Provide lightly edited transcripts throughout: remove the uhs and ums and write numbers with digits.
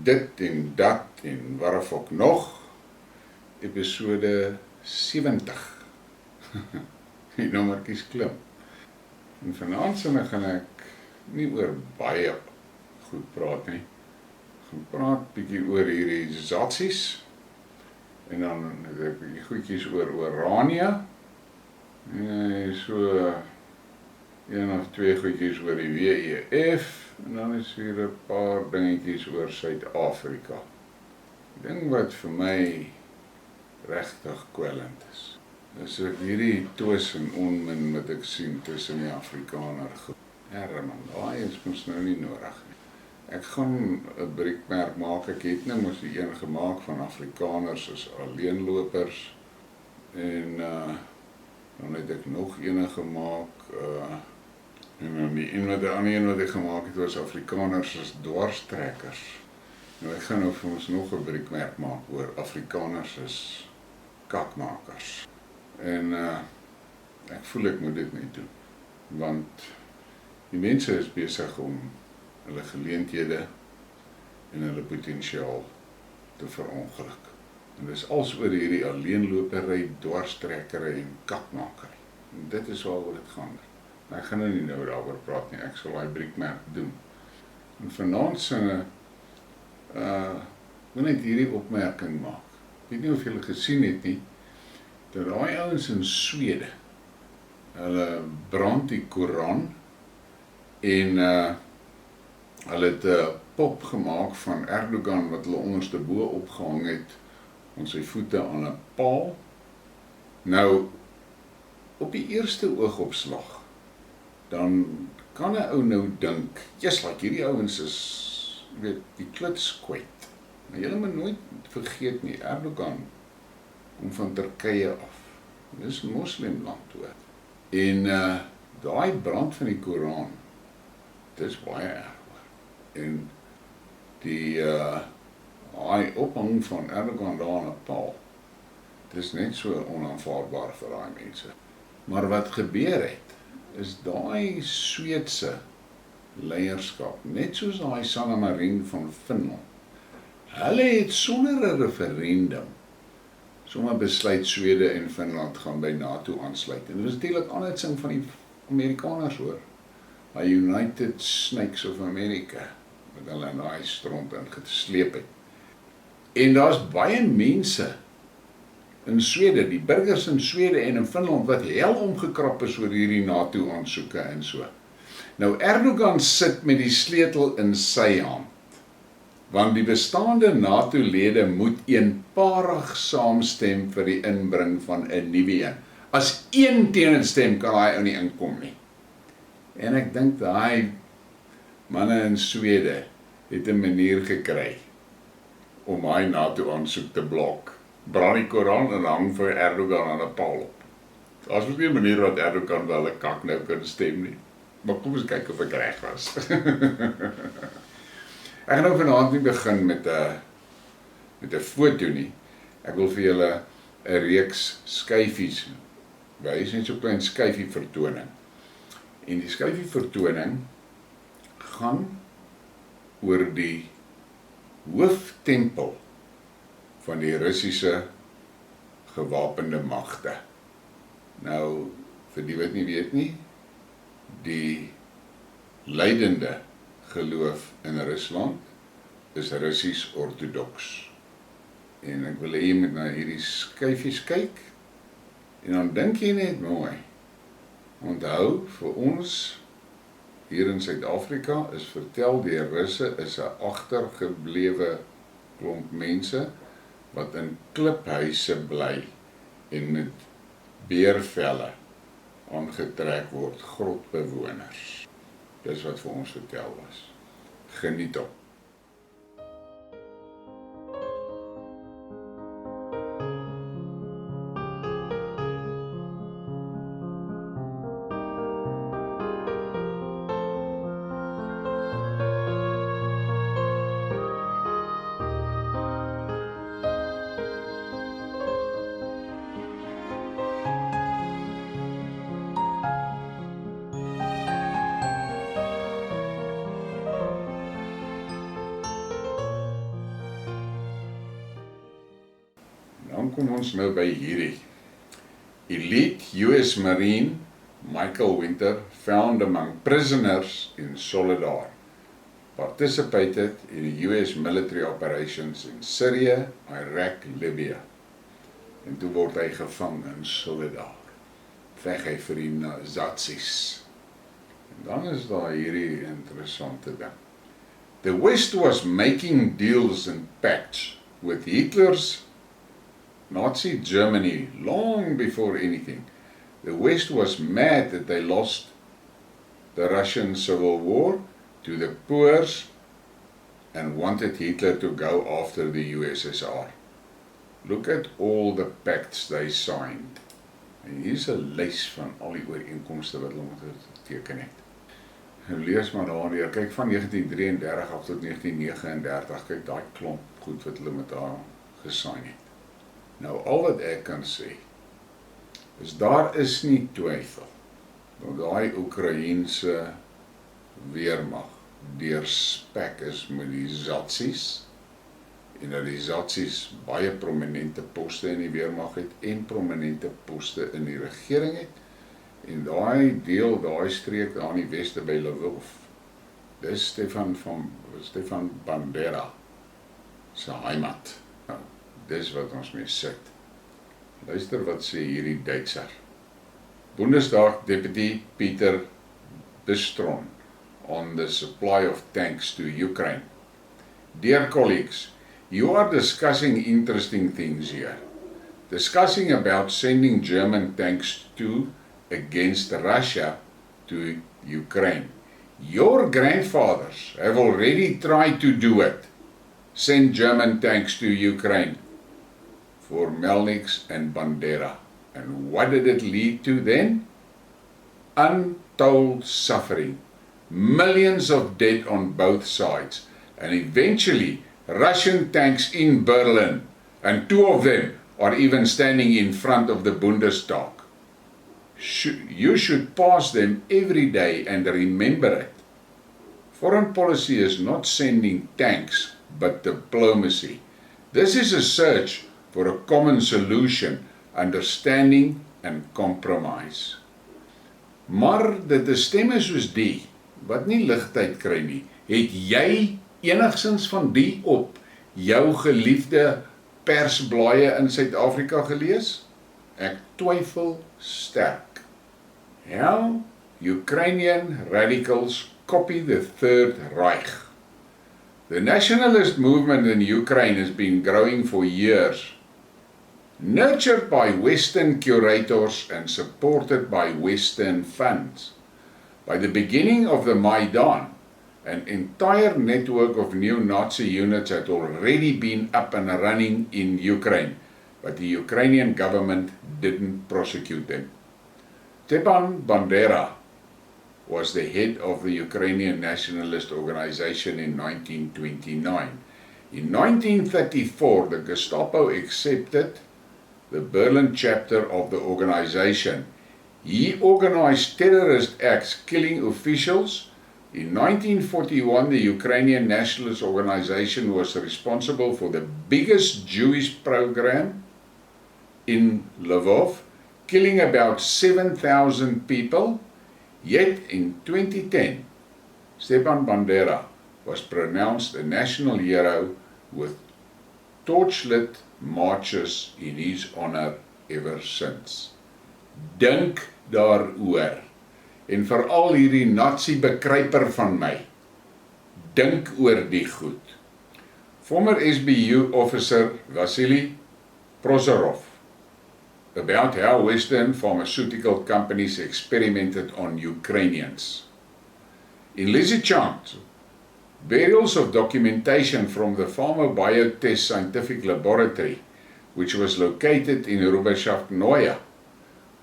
dit en dat en waaraf ook nog, episode 70. Die nommertjies klim. En vanaand gaan ek nie oor baie goed praat nie. Ek gaan praat bietjie oor hierdie zatsies, en dan het ek bietjie goedjies oor Orania, en so een of twee goedjies oor die WEF, en dan is hier 'n paar dingetjies oor Suid-Afrika. Die ding wat vir my regtig kwellend is hierdie twis en onmin wat ek sien tussen die Afrikaner groep. Man, daai is mos nou nie nodig nie. Ek gaan 'n briekmerk maak, ek het nou mos die een gemaak van Afrikaners as alleenlopers, en dan het ek nog een gemaak, en dan die ander een wat ek gemaak het was Afrikaners as dwarstrekkers. Nou ek gaan nou vir ons nog 'n briekmerk maak oor Afrikaners as kakmakers. En ek voel ek moet dit nie doen, want die mense is besig om hulle geleenthede en hulle potensiaal te verongeluk. En dis als oor hierdie alleenlopery, dwarstrekkery en kakmakery. En dit is waaroor dit gaan. Ek gaan nou nie daaroor praat nie, ek sal daai briekmerk doen. En vanaand wil net hierdie opmerking maak. Ek weet nie of julle gesien het nie, dat daai ouens in Swede, hulle brand die Koran, en hulle het 'n pop gemaak van Erdogan wat hulle onderste bo opgehang het, aan sy voete aan 'n paal. Nou, op die eerste oogopslag, dan kan 'n ou nou dink, hierdie ouens is, die kluts kwyt. Maar julle moet nooit vergeet nie, Erdogan kom van Turkye af. Dis 'n moslimland hoor. En daai brand van die Koran, dit is baie erg hoor. En die ophang van Erdogan daar aan 'n paal, dit is net so onaanvaardbaar vir daai mense. Maar wat gebeur het, is daai Sweedse leierskap, net soos daai Sanna Marin van Finland, hulle het sonder 'n referendum sommer besluit Swede en Finland gaan by NATO aansluit. En dit is natuurlik aanhitsing van die Amerikaners hoor. Die United Snakes of America, wat hulle in daai stront ingesleep het. En daar's baie mense in Swede, die burgers in Swede en in Finland, wat hel omgekrap is oor hierdie NATO aansoeke en so. Nou Erdogan sit met die sleutel in sy hand, want die bestaande NATO-lede moet eenparig saamstem vir die inbring van 'n nuwe een. As een teen 'n stem kan hy ou nie inkom nie. En ek dink daai manne in Swede het 'n manier gekry om hy NATO-aansoek te blok. Brand die Koran en hang vir Erdogan aan 'n paal op. As was nie 'n manier wat Erdogan wel 'n kak nou kan stem nie. Maar kom ons kyk of ek reg was. Ek gaan nou vanaand nie begin met 'n foto nie. Ek wil vir julle 'n reeks skyfies wys, net so 'n klein skyfie vertoning. En die skyfie vertoning gaan oor die hooftempel van die Russiese gewapende magte. Nou, vir die wat nie weet nie, die leidende geloof in Rusland is Russies ortodoks. En ek wil hê jy moet na hierdie skyfies kyk, en dan dink jy net mooi. Onthou, vir ons hier in Suid-Afrika is vertel die Russe is 'n agtergeblewe klomp mense wat in kliphuise bly en met beervelle aangetrek word, grotbewoners. Dis wat vir ons vertel was. Geniet op. dan kom ons nou by hierdie. Elite US Marine Michael Winter, found among prisoners in Soledar, participated in US military operations in Syria, Iraq, Libya. En toe word hy gevang in Soledar. Veg hy vir die Nazis. En dan is daar hierdie interessante ding. The West was making deals and pacts with Hitler's Nazi Germany long before anything. The West was mad that they lost the Russian Civil War to the Boers and wanted Hitler to go after the USSR. Look at all the pacts they signed. En hier is 'n lys van al die ooreenkomste wat hulle moet teken het. En lees maar daardeur, kyk van 1933 af tot 1939, kyk daai klomp goed wat hulle met haar gesign het. Nou al wat ek kan sê, is daar is nie twyfel dat daai Oekraïense weermag deurspek is met die Zatsies, en dat die Zatsies baie prominente poste in die weermag het en prominente poste in die regering het. En daai deel, daai streek daar in die Weste by Lelike, dis Stefan Bandera se heimat. Nou, dis wat ons mee sit. Luister wat sê hierdie Duitser. Bundestag Deputy Peter Bistron on the supply of tanks to Ukraine. Dear colleagues, you are discussing interesting things here. Discussing about sending German tanks against Russia to Ukraine. Your grandfathers have already tried to do it. Send German tanks to Ukraine for Melniks and Bandera. And what did it lead to then? Untold suffering. Millions of dead on both sides. And eventually Russian tanks in Berlin, and 2 of them are even standing in front of the Bundestag. You should pass them every day and remember it. Foreign policy is not sending tanks, but diplomacy. This is a search for a common solution, understanding and compromise. Maar dit is stemme soos die, wat nie ligtyd kry nie. Het jy enigstens van die op jou geliefde persblaaie in Suid-Afrika gelees? Ek twyfel sterk. How Ukrainian radicals copy the Third Reich. The nationalist movement in Ukraine has been growing for years, nurtured by Western curators and supported by Western funds. By the beginning of the Maidan, an entire network of neo-Nazi units had already been up and running in Ukraine, but the Ukrainian government didn't prosecute them. Stepan Bandera was the head of the Ukrainian nationalist organization in 1929. In 1934, the Gestapo accepted the Berlin chapter of the organization. He organized terrorist acts killing officials. In 1941, the Ukrainian nationalist organization was responsible for the biggest Jewish program in Lvov, killing about 7,000 people. Yet in 2010, Stepan Bandera was pronounced a national hero with torchlit marches in his honor ever since. Dink daaroor. En veral hierdie Nazi-bekruiper van my, dink oor die goed. Former SBU officer Vasily Prozorov, about how Western pharmaceutical companies experimented on Ukrainians. In Lysychansk, burials of documentation from the Pharma Biotest Scientific Laboratory, which was located in Rubashavnoye,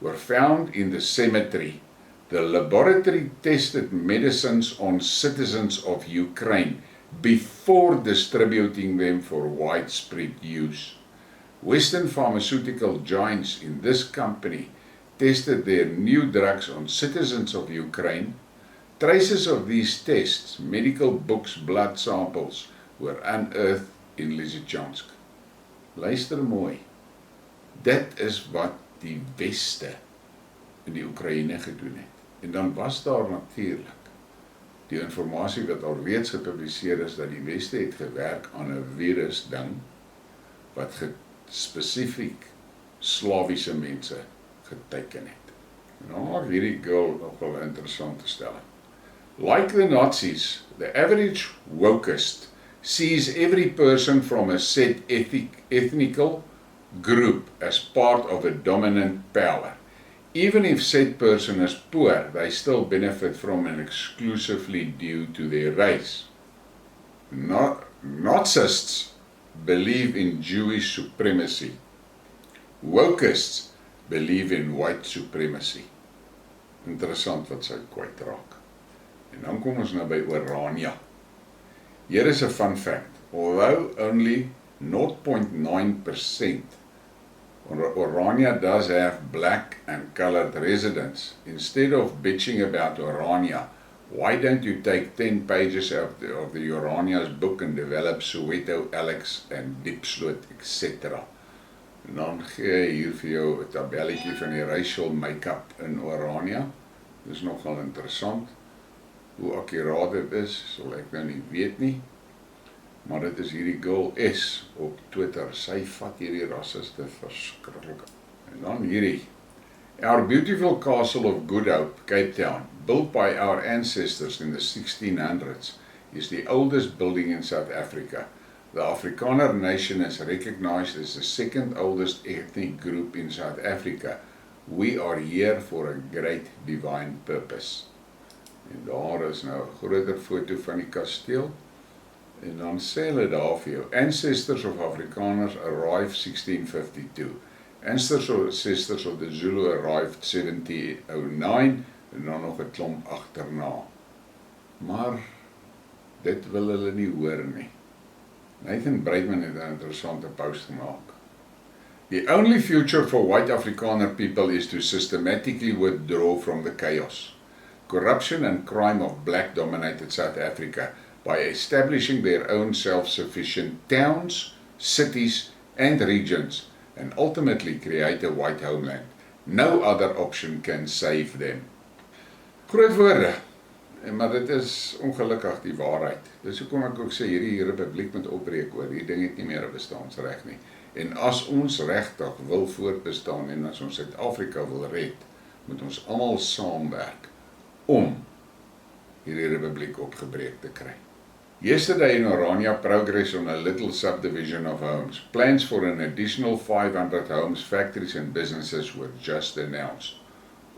were found in the cemetery. The laboratory tested medicines on citizens of Ukraine before distributing them for widespread use. Western pharmaceutical giants in this company tested their new drugs on citizens of Ukraine. Traces of these tests, medical books, blood samples, were unearthed in Lysychansk. Luister mooi. Dit is wat die Weste in die Oekraïne gedoen het. En dan was daar natuurlik die informasie wat alreeds gepubliseer is, dat die Weste het gewerk aan 'n virus ding, wat spesifiek Slawiese mense geteken het. En dan maak hierdie girl nogal 'n interessante stelling. Like the Nazis, the average wokist sees every person from a set ethnical group as part of a dominant power. Even if said person is poor, they still benefit from it exclusively due to their race. Nazists believe in Jewish supremacy. Wokists believe in white supremacy. Interessant wat sy kwyt raak. En dan kom ons nou by Orania. Here is a fun fact. Although only 0.9% Orania does have black and colored residents, instead of bitching about Orania, why don't you take 10 pages of the Orania's book and develop Swede, Alex and Diepsloot, etc. En dan gee hy hier vir jou 'n tabelletjie van die racial make-up in Orania. Dit is nogal interessant. Hoe akkuraat dit is, sal ek nou nie weet nie. Maar dit is hierdie girl S op Twitter. Sy vat hierdie rassiste verskriklik. En dan hierdie. Our beautiful castle of Good Hope, Cape Town, built by our ancestors in the 1600s, is the oldest building in South Africa. The Afrikaner nation is recognized as the second oldest ethnic group in South Africa. We are here for a great divine purpose. En daar is nou 'n groter foto van die kasteel. En dan sê hulle daar vir jou, ancestors of Afrikaners arrived 1652. Ancestors of the Zulu arrived 1709 en dan nog 'n klomp agterna. Maar dit wil hulle nie hoor nie. Nathan Briekmerke het 'n interessante post gemaak. The only future for white Afrikaner people is to systematically withdraw from the chaos, corruption and crime of black-dominated South Africa by establishing their own self-sufficient towns, cities and regions and ultimately create a white homeland. No other option can save them. Groot woorde, maar dit is ongelukkig die waarheid. Dis hoekom ek ook sê hierdie republiek moet opbreek oor, die ding het nie meer 'n bestaansreg nie. En as ons regtig wil voortbestaan en as ons Suid-Afrika wil red, moet ons almal saamwerk om hierdie republiek opgebreek te kry. Yesterday in Orania, progress on a little subdivision of homes. Plans for an additional 500 homes, factories and businesses were just announced.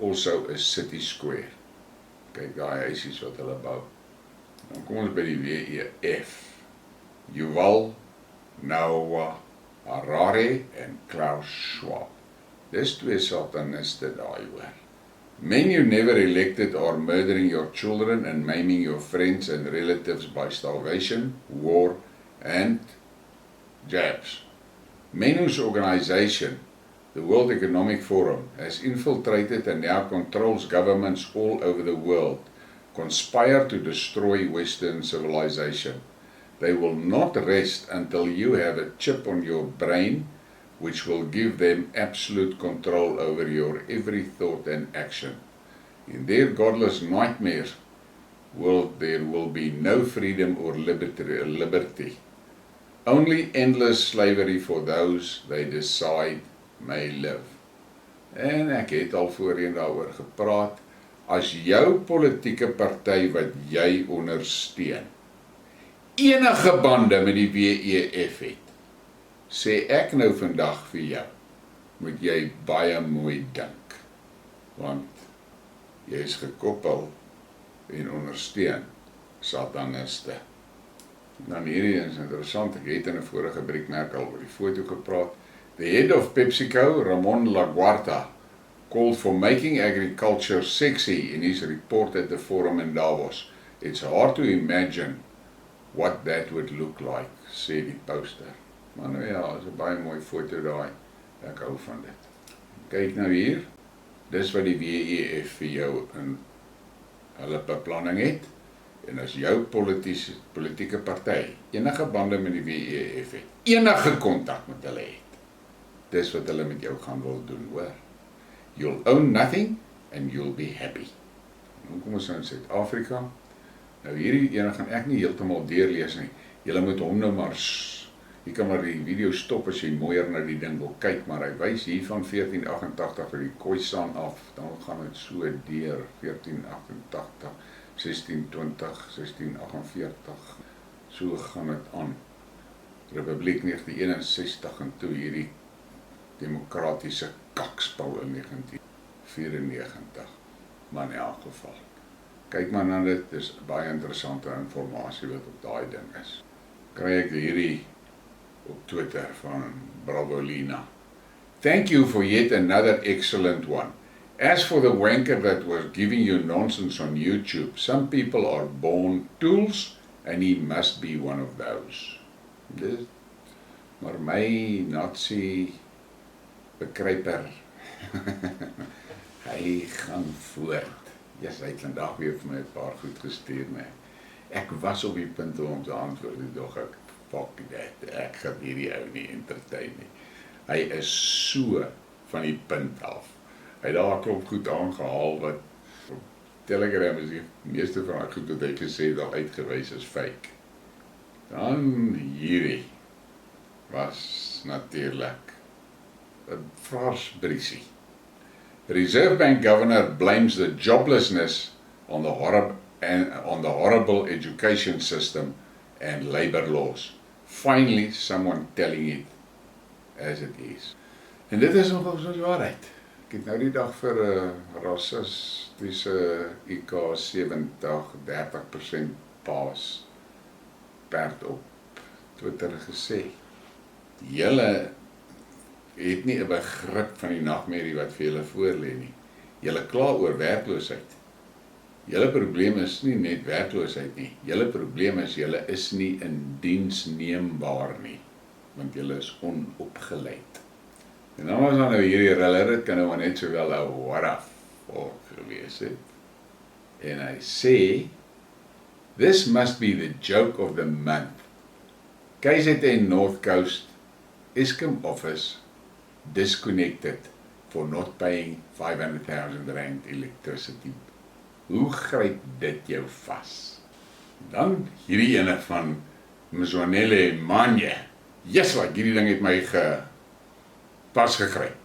Also a city square. Kyk, daai huisies wat hulle bou. Dan kom ons by die WEF. Yuval Noah Harari en Klaus Schwab. Dis twee sataniste daai hoor. Men you never elected are murdering your children and maiming your friends and relatives by starvation, war and jabs. Men whose organization, the World Economic Forum, has infiltrated and now controls governments all over the world, conspire to destroy Western civilization. They will not rest until you have a chip on your brain which will give them absolute control over your every thought and action. In their godless nightmares, there will be no freedom or liberty. Only endless slavery for those they decide may live. En ek het al voorheen daaroor gepraat, as jou politieke party wat jy ondersteun, enige bande met die WEF het, sê ek nou vandag vir jou, moet jy baie mooi dink, want jy is gekoppel en ondersteun sataniste. Dan hierdie is interessant, ek het in 'n vorige Briekmerke al oor die foto gepraat. The head of PepsiCo, Ramon Laguarta, called for making agriculture sexy in his report at the forum in Davos. It's hard to imagine what that would look like, sê die poster. Maar nou ja, is 'n baie mooi foto daai. Ek hou van dit. Kyk nou hier. Dis wat die WEF vir jou in hulle beplanning het. En as jou politieke party enige bande met die WEF het, enige kontak met hulle het, Dis wat hulle met jou gaan wil doen, hoor. You'll own nothing and you'll be happy. Nou kom ons nou in Suid-Afrika. Nou hierdie ene gaan ek nie heeltemal deurlees nie. Julle moet hom nou maar, jy kan maar die video stop as jy mooier na die ding wil kyk, maar hy wys hier van 1488 vir die Khoisan af, dan gaan dit so deur 1488, 1620, 1648, so gaan dit aan. Republiek 1961 en toe hierdie demokratiese kakspel in 1994, maar in elk geval. Kyk maar na dit, dis baie interessante informasie wat op daai ding is. Kry ek hierdie op Twitter van Bravolina. Thank you for yet another excellent one. As for the wanker that was giving you nonsense on YouTube, some people are born tools and he must be one of those. Dis, maar my Nazi bekruiper, hy gaan voort. Yes, hy het vandag weer vir my 'n paar goed gestuur, nee. Ek was op die punt om te antwoord, doch ek, fuck that, ek gaan hierdie ou nie entertain nie. Hy is so van die punt af. Hy het daar 'n klop goed aangehaal wat op Telegram is die meeste van die goed wat hy gesê het al uitgewys is fake. Dan hierdie was natuurlik 'n vars briesie. The Reserve Bank governor blames the joblessness on the horrible education system and labor laws. Finally, someone telling it as it is. En dit is nogal so die waarheid. Ek het nou die dag vir 'n rassistiese IK 70-30% paas perd op Twitter gesê. Julle het nie 'n begrip van die nagmerrie wat vir julle voorlê nie. Julle kla oor werkloosheid. Julle probleem is nie net werkloosheid nie. Julle probleem is julle is nie in diensneembaar nie, want julle is onopgeleid. En dan was nou hierdie riller, dit kan nou maar net sowel 'n waraf gewees het. En hy sê, this must be the joke of the month. KZN North Coast Eskom office disconnected for not paying 500,000 rand electricity. Hoe gryp dit jou vas? Dan hierdie ene van Mzwanele Manje. Yes, like hierdie ding het my pas gegryp.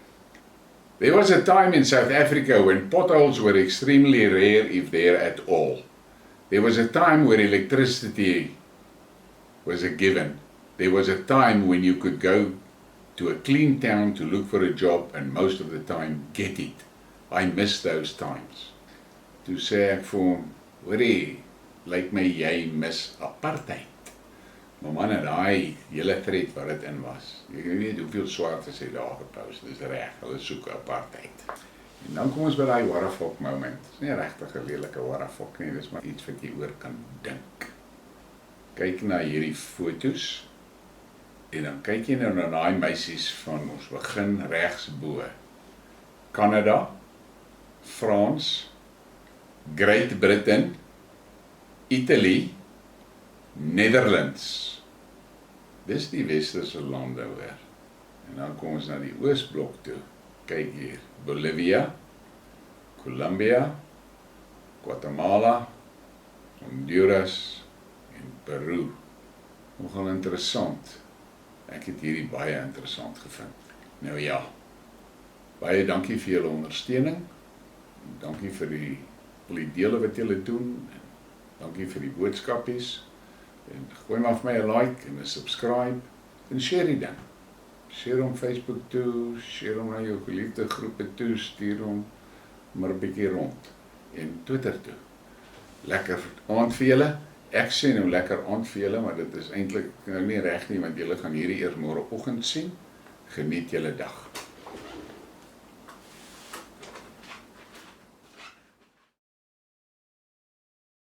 There was a time in South Africa when potholes were extremely rare if there at all. There was a time where electricity was a given. There was a time when you could go to a clean town to look for a job and most of the time get it. I miss those times. Toe sê ek vir hom, hoorie, lyk my jy mis apartheid. Maar man, en daai hele thread wat dit in was. Jy weet hoeveel swartes het daar gepost, dis reg, hulle soek apartheid. En dan kom ons by daai warafok moment. Dis nie regtig 'n lelike warafok nie, dis maar iets wat jy oor kan dink. Kyk na hierdie foto's. En dan kyk jy nou na daai meisies van ons begin regs bo. Canada, France, Great Britain, Italy, Netherlands. Dis die westerse lande hoor. En dan kom ons na die oosblok toe. Kyk hier, Bolivia, Colombia, Guatemala, Honduras en Peru. Nogal interessant. Ek het hierdie baie interessant gevind. Nou ja, baie dankie vir julle ondersteuning. Dankie vir al die dele wat julle doen. Dankie vir die boodskapies. En gooi maar vir my 'n like en 'n subscribe. En share die ding. Share hom Facebook toe, share hom na jou geliefde groepe toe, stuur hom maar 'n bietjie rond. En Twitter toe. Lekker aand vir julle. Ek sê nou lekker aand vir julle, maar dit is eintlik nou nie reg nie, want julle gaan hierdie eers môreoggend sien. Geniet julle dag.